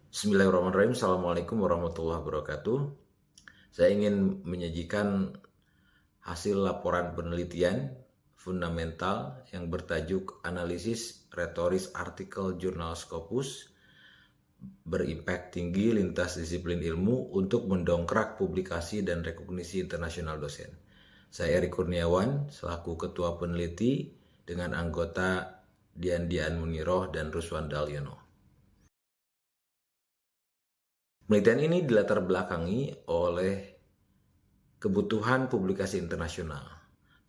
Bismillahirrahmanirrahim. Assalamualaikum warahmatullahi wabarakatuh. Saya ingin menyajikan hasil laporan penelitian fundamental yang bertajuk Analisis Retoris Artikel Jurnal Scopus berimpact tinggi lintas disiplin ilmu untuk mendongkrak publikasi dan rekognisi internasional dosen. Saya Eri Kurniawan selaku Ketua Peneliti dengan anggota Dian Muniroh dan Ruswan Dalyono. Penelitian ini dilatar belakangi oleh kebutuhan publikasi internasional,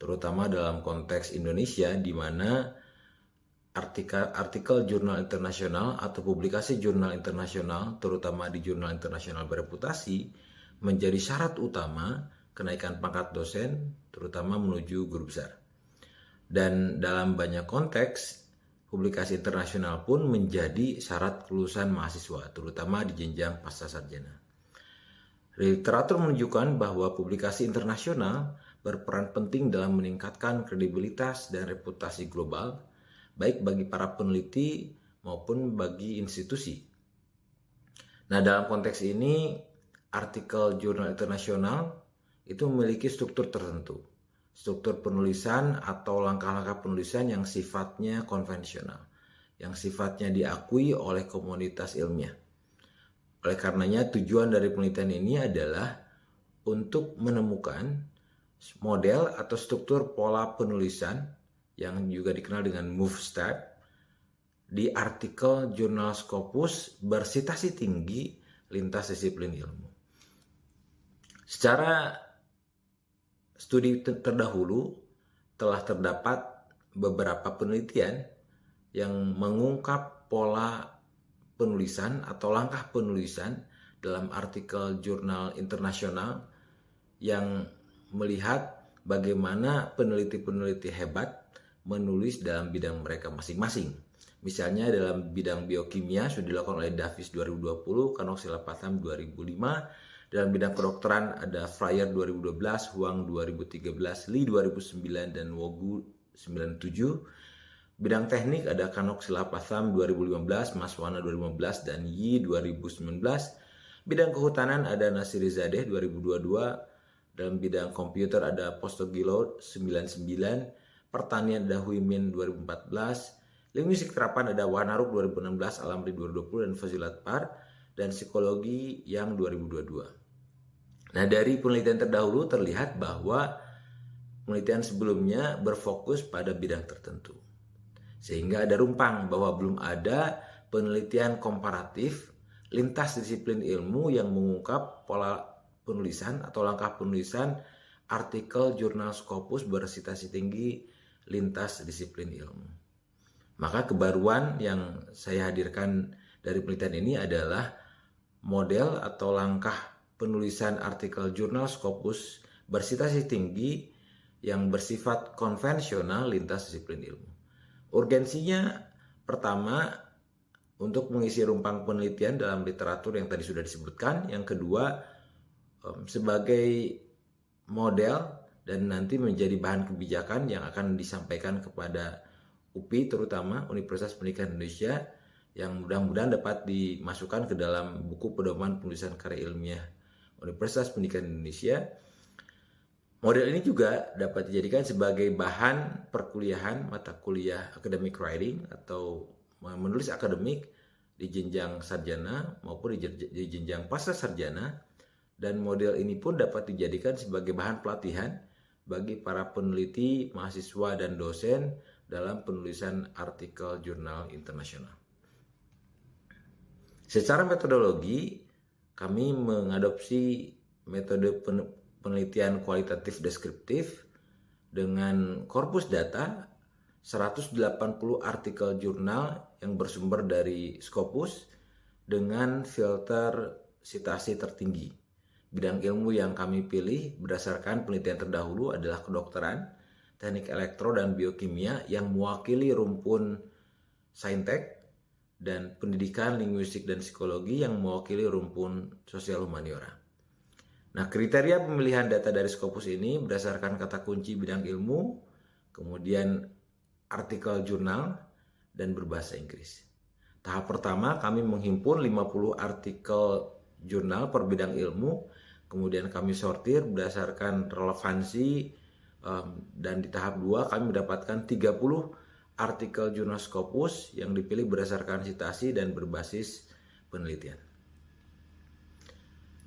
terutama dalam konteks Indonesia di mana artikel jurnal internasional atau publikasi jurnal internasional, terutama di jurnal internasional bereputasi, menjadi syarat utama kenaikan pangkat dosen, terutama menuju guru besar. Dan dalam banyak konteks, publikasi internasional pun menjadi syarat kelulusan mahasiswa, terutama di jenjang pascasarjana. Literatur menunjukkan bahwa publikasi internasional berperan penting dalam meningkatkan kredibilitas dan reputasi global, baik bagi para peneliti maupun bagi institusi. Nah, dalam konteks ini, artikel jurnal internasional itu memiliki struktur tertentu. Struktur penulisan atau langkah-langkah penulisan yang sifatnya konvensional, yang sifatnya diakui oleh komunitas ilmiah. Oleh karenanya tujuan dari penelitian ini adalah untuk menemukan model atau struktur pola penulisan yang juga dikenal dengan move step di artikel jurnal Scopus bersitasi tinggi lintas disiplin ilmu. Secara studi terdahulu telah terdapat beberapa penelitian yang mengungkap pola penulisan atau langkah penulisan dalam artikel jurnal internasional yang melihat bagaimana peneliti-peneliti hebat menulis dalam bidang mereka masing-masing. Misalnya dalam bidang biokimia sudah dilakukan oleh Davis 2020, Kanok Silapatham 2005. Dalam bidang kedokteran ada Fryer 2012, Huang 2013, Lee 2009, dan Wogu 97. Bidang teknik ada Kanok Silapatham 2015, Maswana 2015, dan Yi 2019. Bidang kehutanan ada Nasirizadeh 2022. Dalam bidang komputer ada Postogilo 99. Pertanian ada Huimin 2014. Linguistik terapan ada Wanaruk 2016, Alamri 2020, dan Fazilat Par. Dan psikologi yang 2022. Nah, dari penelitian terdahulu terlihat bahwa penelitian sebelumnya berfokus pada bidang tertentu. Sehingga ada rumpang bahwa belum ada penelitian komparatif lintas disiplin ilmu yang mengungkap pola penulisan atau langkah penulisan artikel jurnal Scopus bersitasi tinggi lintas disiplin ilmu. Maka kebaruan yang saya hadirkan dari penelitian ini adalah model atau langkah penulisan artikel jurnal Scopus bersitasi tinggi yang bersifat konvensional lintas disiplin ilmu. Urgensinya pertama untuk mengisi rumpang penelitian dalam literatur yang tadi sudah disebutkan. Yang kedua sebagai model dan nanti menjadi bahan kebijakan yang akan disampaikan kepada UPI, terutama Universitas Pendidikan Indonesia, yang mudah-mudahan dapat dimasukkan ke dalam buku pedoman penulisan karya ilmiah Universitas Pendidikan Indonesia. Model ini juga dapat dijadikan sebagai bahan perkuliahan mata kuliah academic writing atau menulis akademik di jenjang sarjana maupun di jenjang pasca sarjana, dan model ini pun dapat dijadikan sebagai bahan pelatihan bagi para peneliti, mahasiswa, dan dosen dalam penulisan artikel jurnal internasional. Secara metodologi, kami mengadopsi metode penelitian kualitatif deskriptif dengan korpus data 180 artikel jurnal yang bersumber dari Scopus dengan filter citasi tertinggi. Bidang ilmu yang kami pilih berdasarkan penelitian terdahulu adalah kedokteran, teknik elektro, dan biokimia yang mewakili rumpun saintek, dan pendidikan, linguistik, dan psikologi yang mewakili rumpun sosial humaniora. Nah, kriteria pemilihan data dari Scopus ini berdasarkan kata kunci bidang ilmu, kemudian artikel jurnal, dan berbahasa Inggris. Tahap pertama kami menghimpun 50 artikel jurnal per bidang ilmu, kemudian kami sortir berdasarkan relevansi, dan di tahap 2 kami mendapatkan 30 artikel jurnal Scopus yang dipilih berdasarkan citasi dan berbasis penelitian.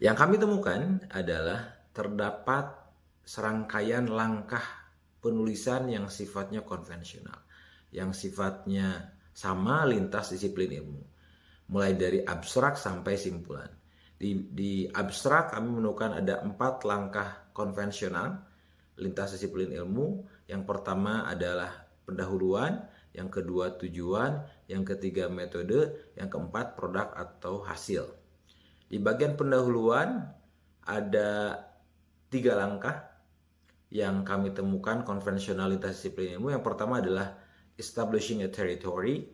Yang kami temukan adalah terdapat serangkaian langkah penulisan yang sifatnya konvensional, yang sifatnya sama lintas disiplin ilmu, mulai dari abstrak sampai simpulan. Di abstrak kami menemukan ada 4 langkah konvensional lintas disiplin ilmu. Yang pertama adalah pendahuluan, yang kedua tujuan, yang ketiga metode, yang keempat produk atau hasil. Di bagian pendahuluan ada 3 langkah yang kami temukan konvensional lintas disiplin ilmu. Yang pertama adalah establishing a territory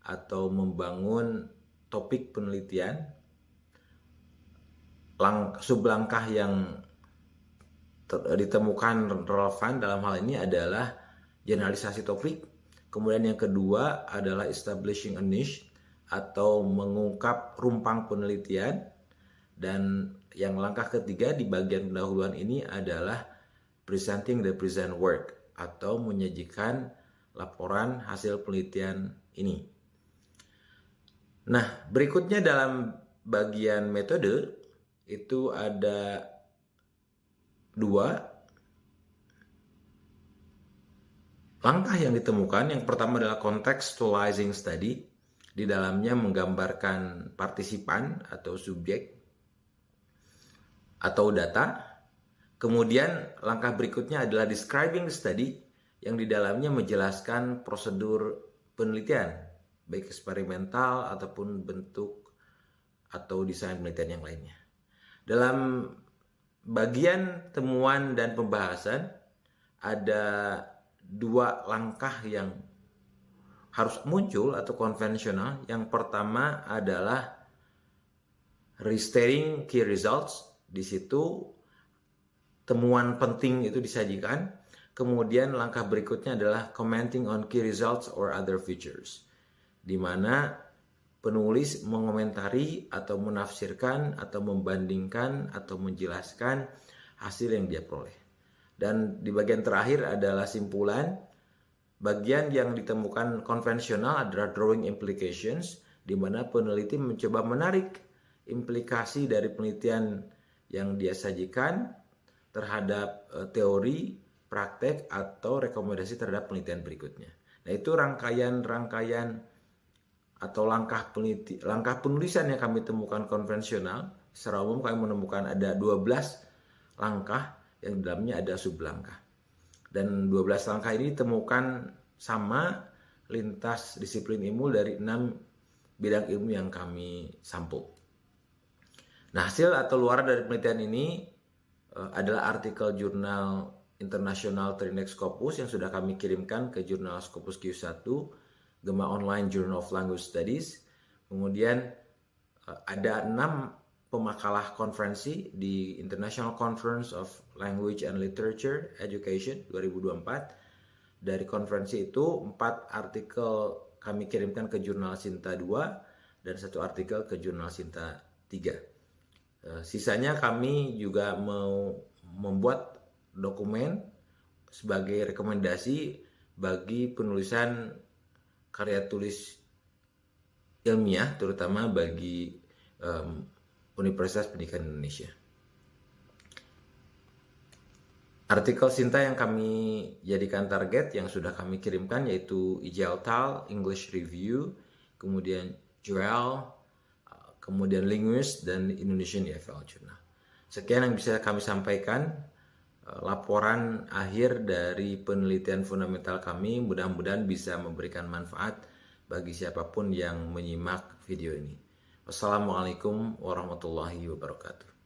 atau membangun topik penelitian. Sublangkah yang ditemukan relevan dalam hal ini adalah generalisasi topik. Kemudian yang kedua adalah establishing a niche atau mengungkap rumpang penelitian. Dan yang langkah ketiga di bagian pendahuluan ini adalah presenting the present work atau menyajikan laporan hasil penelitian ini. Nah, berikutnya dalam bagian metode itu ada 2 langkah yang ditemukan. Yang pertama adalah contextualizing study. Di dalamnya menggambarkan partisipan atau subjek atau data. Kemudian langkah berikutnya adalah describing the study, yang di dalamnya menjelaskan prosedur penelitian, baik eksperimental ataupun bentuk atau desain penelitian yang lainnya. Dalam bagian temuan dan pembahasan ada 2 langkah yang harus muncul atau konvensional. Yang pertama adalah restating key results. Di situ temuan penting itu disajikan. Kemudian langkah berikutnya adalah commenting on key results or other features, di mana penulis mengomentari atau menafsirkan atau membandingkan atau menjelaskan hasil yang dia peroleh. Dan di bagian terakhir adalah simpulan. Bagian yang ditemukan konvensional adalah drawing implications, di mana peneliti mencoba menarik implikasi dari penelitian yang dia sajikan terhadap teori, praktek, atau rekomendasi terhadap penelitian berikutnya. Nah, itu rangkaian atau langkah penulisan yang kami temukan konvensional. Secara umum kami menemukan ada 12 langkah yang di dalamnya ada sublangkah. Dan 12 langkah ini ditemukan sama lintas disiplin ilmu dari 6 bidang ilmu yang kami sampul. Nah, hasil atau luaran dari penelitian ini adalah artikel jurnal International Trinex Scopus yang sudah kami kirimkan ke jurnal Scopus Q1, Gemma Online Journal of Language Studies. Kemudian ada 6 pemakalah konferensi di International Conference of Language and Literature Education 2024. Dari konferensi itu 4 artikel kami kirimkan ke jurnal Sinta 2 dan 1 artikel ke jurnal Sinta 3. Sisanya kami juga mau membuat dokumen sebagai rekomendasi bagi penulisan karya tulis ilmiah, terutama bagi Universitas Pendidikan Indonesia. Artikel Sinta yang kami jadikan target yang sudah kami kirimkan yaitu IJLTAL, English Review, kemudian JURAL, kemudian Linguist, dan Indonesian EFL Journal. Sekian yang bisa kami sampaikan. Laporan akhir dari penelitian fundamental kami mudah-mudahan bisa memberikan manfaat bagi siapapun yang menyimak video ini. Wassalamualaikum warahmatullahi wabarakatuh.